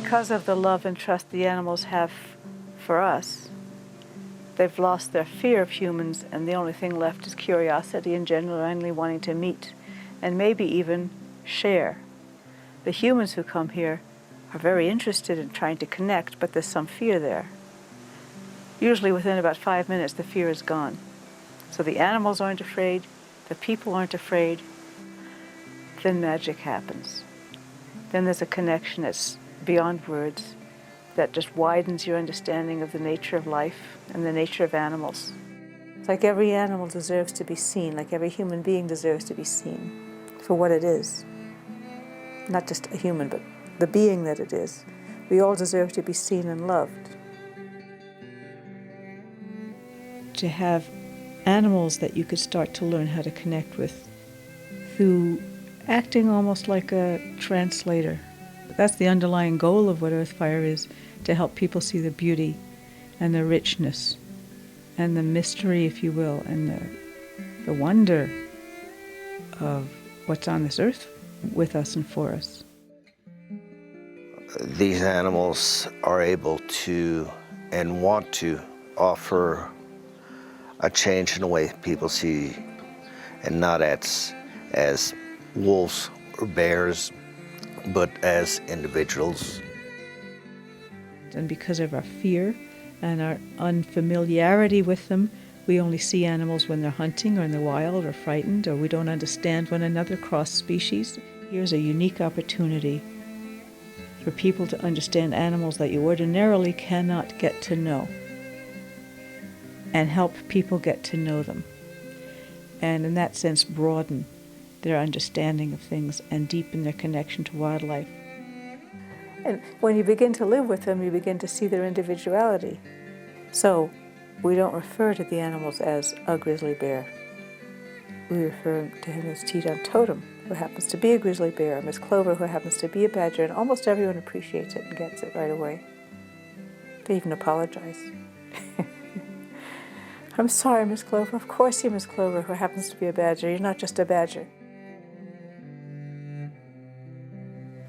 because of the love and trust the animals have for us, they've lost their fear of humans, and the only thing left is curiosity and genuinely wanting to meet and maybe even share. The humans who come here are very interested in trying to connect, but there's some fear there. Usually within about 5 minutes, the fear is gone. So the animals aren't afraid, the people aren't afraid. Then magic happens. Then there's a connection that's beyond words, that just widens your understanding of the nature of life and the nature of animals. It's like every animal deserves to be seen, like every human being deserves to be seen for what it is. Not just a human, but the being that it is. We all deserve to be seen and loved. To have animals that you could start to learn how to connect with through acting almost like a translator. That's the underlying goal of what Earthfire is, to help people see the beauty and the richness and the mystery, if you will, and the wonder of what's on this earth with us and for us. These animals are able to and want to offer a change in the way people see, and not as wolves or bears, but as individuals. And because of our fear and our unfamiliarity with them, we only see animals when they're hunting or in the wild or frightened, or we don't understand one another cross species. Here's a unique opportunity for people to understand animals that you ordinarily cannot get to know, and help people get to know them. And in that sense, broaden their understanding of things and deepen their connection to wildlife. And when you begin to live with them, you begin to see their individuality. So we don't refer to the animals as a grizzly bear. We refer to him as T-Dum Totem, who happens to be a grizzly bear, Miss Clover, who happens to be a badger, and almost everyone appreciates it and gets it right away. They even apologize. I'm sorry, Miss Clover. Of course you're Miss Clover, who happens to be a badger. You're not just a badger.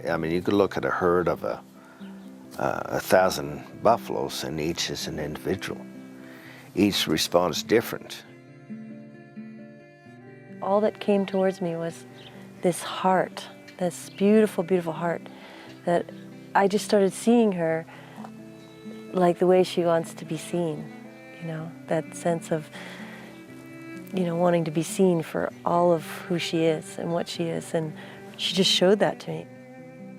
I mean, you could look at a herd of 1,000 buffaloes, and each is an individual. Each responds different. All that came towards me was this heart, this beautiful, beautiful heart, that I just started seeing her like the way she wants to be seen. You know, that sense of, wanting to be seen for all of who she is and what she is. And she just showed that to me.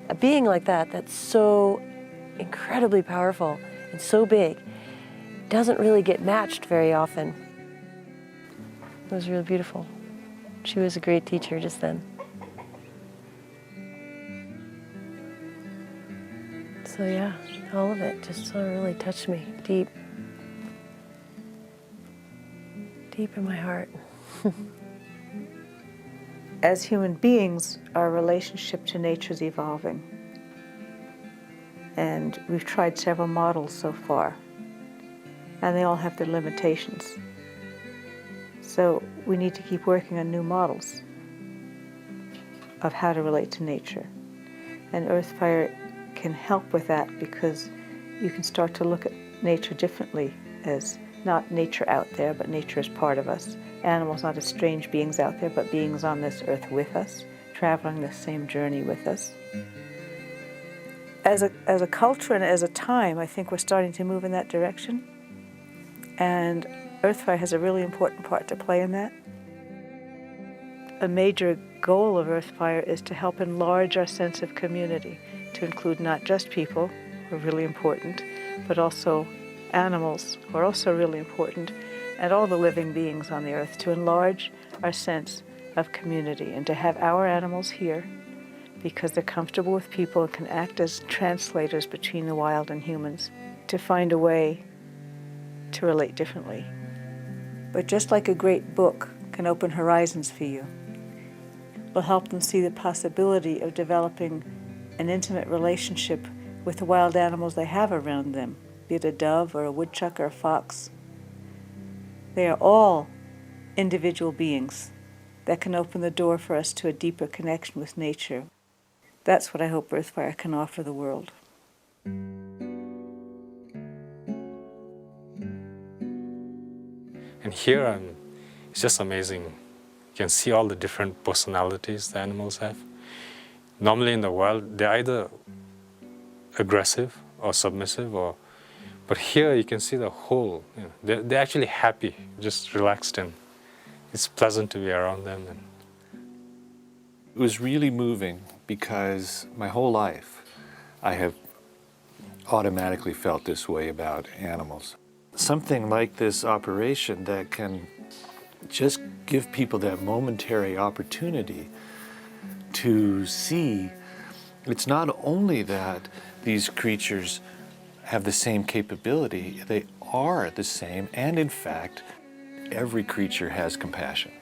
A being like that, that's so incredibly powerful and so big, doesn't really get matched very often. It was really beautiful. She was a great teacher just then. So yeah, all of it just sort of really touched me deep. Deep in my heart. As human beings, our relationship to nature is evolving. And we've tried several models so far, and they all have their limitations. So we need to keep working on new models of how to relate to nature. And Earthfire can help with that, because you can start to look at nature differently, as not nature out there, but nature is part of us. Animals not as strange beings out there, but beings on this earth with us, traveling the same journey with us. As a culture and as a time, I think we're starting to move in that direction. And Earthfire has a really important part to play in that. A major goal of Earthfire is to help enlarge our sense of community, to include not just people, who are really important, but also animals, who are also really important, and all the living beings on the earth, to enlarge our sense of community and to have our animals here because they're comfortable with people and can act as translators between the wild and humans, to find a way to relate differently. But just like a great book can open horizons for you, will help them see the possibility of developing an intimate relationship with the wild animals they have around them, be it a dove or a woodchuck or a fox. They are all individual beings that can open the door for us to a deeper connection with nature. That's what I hope Earthfire can offer the world. And here, it's just amazing. You can see all the different personalities the animals have. Normally in the wild, they're either aggressive or submissive, but here you can see the whole. They're actually happy, just relaxed, and it's pleasant to be around them. And it was really moving because my whole life I have automatically felt this way about animals. Something like this operation that can just give people that momentary opportunity to see it's not only that these creatures have the same capability, they are the same, and in fact, every creature has compassion.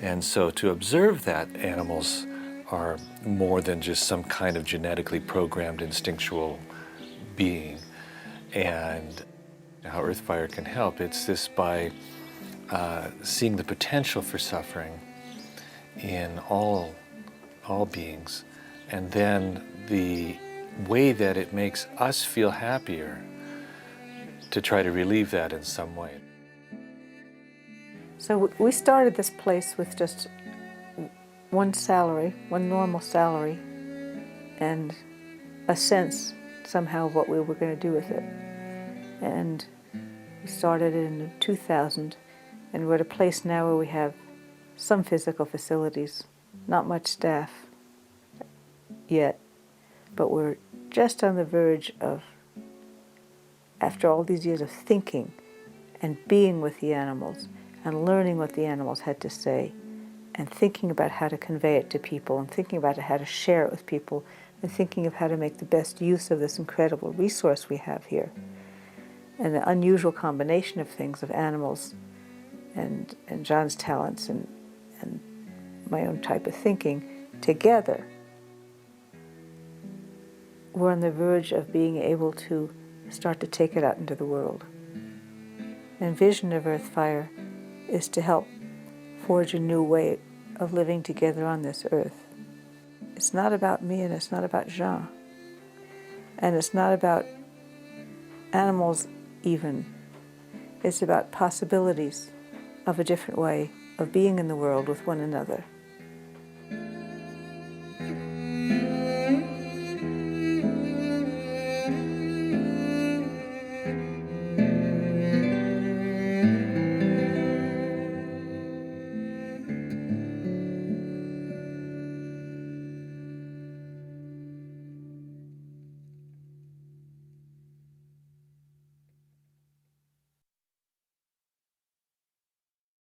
And so to observe that animals are more than just some kind of genetically programmed instinctual being, and how Earthfire can help, it's this by seeing the potential for suffering in all beings, and then the way that it makes us feel happier to try to relieve that in some way. So we started this place with just one salary, one normal salary, and a sense somehow of what we were going to do with it. And we started in 2000, and we're at a place now where we have some physical facilities, not much staff yet, but we're just on the verge of, after all these years of thinking and being with the animals and learning what the animals had to say and thinking about how to convey it to people and thinking about how to share it with people and thinking of how to make the best use of this incredible resource we have here. And the unusual combination of things, of animals and John's talents and my own type of thinking together, we're on the verge of being able to start to take it out into the world. And vision of Earthfire is to help forge a new way of living together on this earth. It's not about me and it's not about Jean. And it's not about animals even. It's about possibilities of a different way of being in the world with one another.